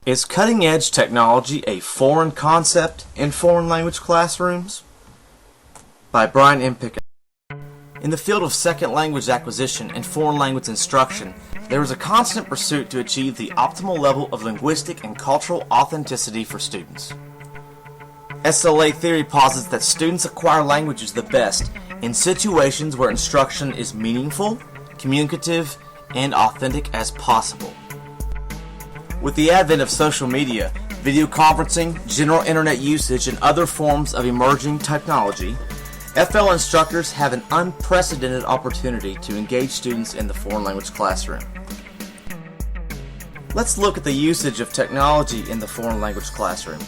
Is cutting-edge technology a foreign concept in foreign language classrooms? By Brian M. Pickett. In the field of second language acquisition and foreign language instruction, there is a constant pursuit to achieve the optimal level of linguistic and cultural authenticity for students. SLA theory posits that students acquire languages the best in situations where instruction is meaningful, communicative, and authentic as possible. With the advent of social media, video conferencing, general internet usage, and other forms of emerging technology, FL instructors have an unprecedented opportunity to engage students in the foreign language classroom. Let's look at the usage of technology in the foreign language classroom,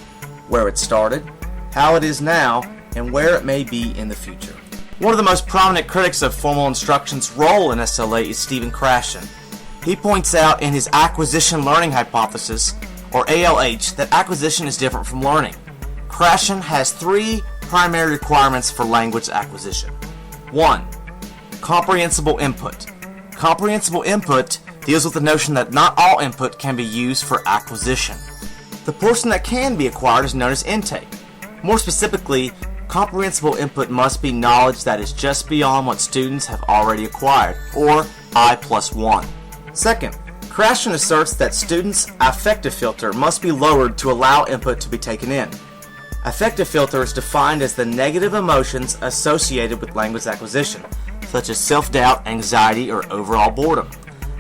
where it started, how it is now, and where it may be in the future. One of the most prominent critics of formal instruction's role in SLA is Stephen Krashen. He points out in his acquisition learning hypothesis, or ALH, that acquisition is different from learning. Krashen has three primary requirements for language acquisition. 1. Comprehensible input. Comprehensible input deals with the notion that not all input can be used for acquisition. The portion that can be acquired is known as intake. More specifically, comprehensible input must be knowledge that is just beyond what students have already acquired, or I+1. Second, Krashen asserts that students' affective filter must be lowered to allow input to be taken in. Affective filter is defined as the negative emotions associated with language acquisition, such as self-doubt, anxiety, or overall boredom.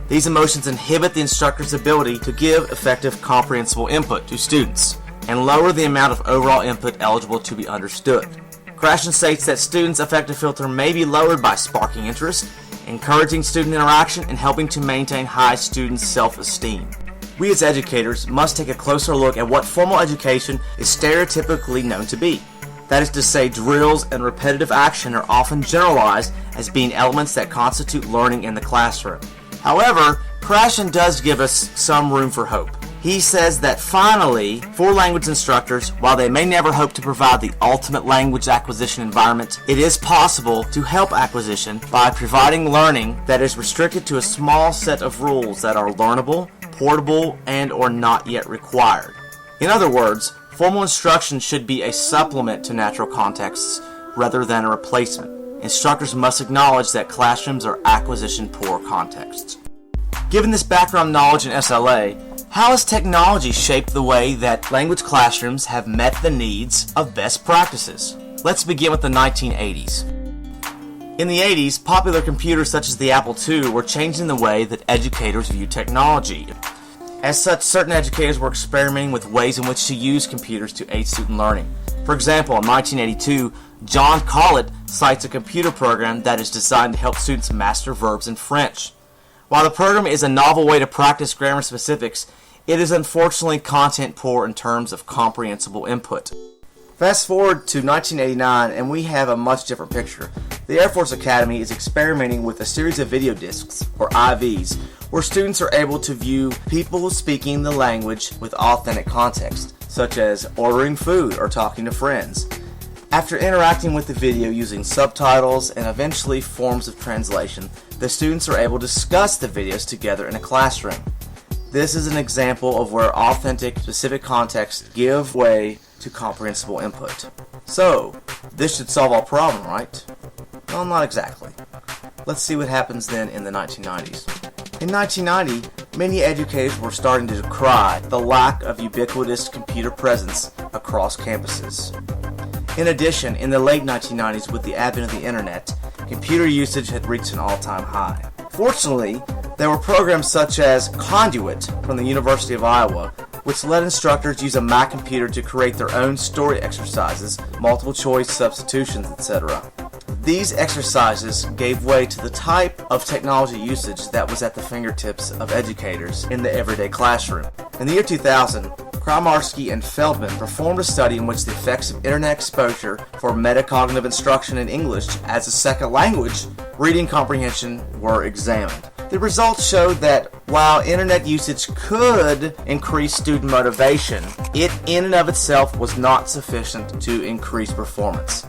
These emotions inhibit the instructor's ability to give effective comprehensible input to students and lower the amount of overall input eligible to be understood. Krashen states that students' affective filter may be lowered by sparking interest, encouraging student interaction, and helping to maintain high student self-esteem. We as educators must take a closer look at what formal education is stereotypically known to be. That is to say, drills and repetitive action are often generalized as being elements that constitute learning in the classroom. However, Krashen does give us some room for hope. He says that finally, for language instructors, while they may never hope to provide the ultimate language acquisition environment, it is possible to help acquisition by providing learning that is restricted to a small set of rules that are learnable, portable, and or not yet required. In other words, formal instruction should be a supplement to natural contexts rather than a replacement. Instructors must acknowledge that classrooms are acquisition-poor contexts. Given this background knowledge in SLA, how has technology shaped the way that language classrooms have met the needs of best practices? Let's begin with the 1980s. In the 80s, popular computers such as the Apple II were changing the way that educators view technology. As such, certain educators were experimenting with ways in which to use computers to aid student learning. For example, in 1982, John Collett cites a computer program that is designed to help students master verbs in French. While the program is a novel way to practice grammar specifics, it is unfortunately content poor in terms of comprehensible input. Fast forward to 1989 and we have a much different picture. The Air Force Academy is experimenting with a series of video discs, or IVs, where students are able to view people speaking the language with authentic context, such as ordering food or talking to friends. After interacting with the video using subtitles and eventually forms of translation, the students are able to discuss the videos together in a classroom. This is an example of where authentic, specific contexts give way to comprehensible input. So, this should solve our problem, right? Well, not exactly. Let's see what happens then in the 1990s. In 1990, many educators were starting to decry the lack of ubiquitous computer presence across campuses. In addition, in the late 1990s, with the advent of the internet, computer usage had reached an all-time high. Fortunately, there were programs such as Conduit from the University of Iowa, which let instructors use a Mac computer to create their own story exercises, multiple choice substitutions, etc. These exercises gave way to the type of technology usage that was at the fingertips of educators in the everyday classroom. In the year 2000, Kramarski and Feldman performed a study in which the effects of internet exposure for metacognitive instruction in English as a second language reading comprehension were examined. The results showed that while internet usage could increase student motivation, it in and of itself was not sufficient to increase performance.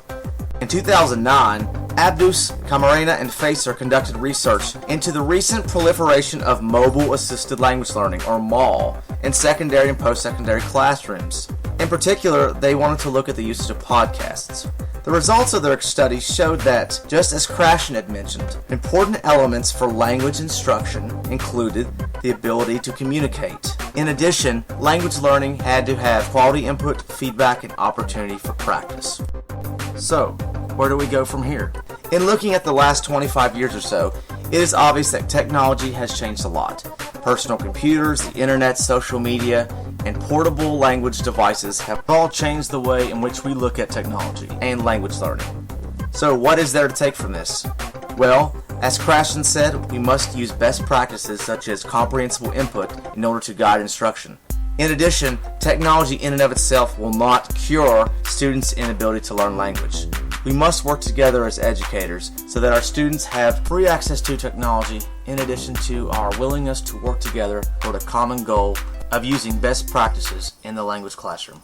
In 2009, Abdus, Camarena, and Facer conducted research into the recent proliferation of mobile-assisted language learning, or MAL, in secondary and post-secondary classrooms. In particular, they wanted to look at the usage of podcasts. The results of their study showed that, just as Krashen had mentioned, important elements for language instruction included the ability to communicate. In addition, language learning had to have quality input, feedback, and opportunity for practice. So, where do we go from here? In looking at the last 25 years or so, it is obvious that technology has changed a lot. Personal computers, the internet, social media, and portable language devices have all changed the way in which we look at technology and language learning. So what is there to take from this? Well, as Krashen said, we must use best practices such as comprehensible input in order to guide instruction. In addition, technology in and of itself will not cure students' inability to learn language. We must work together as educators so that our students have free access to technology in addition to our willingness to work together toward a common goal of using best practices in the language classroom.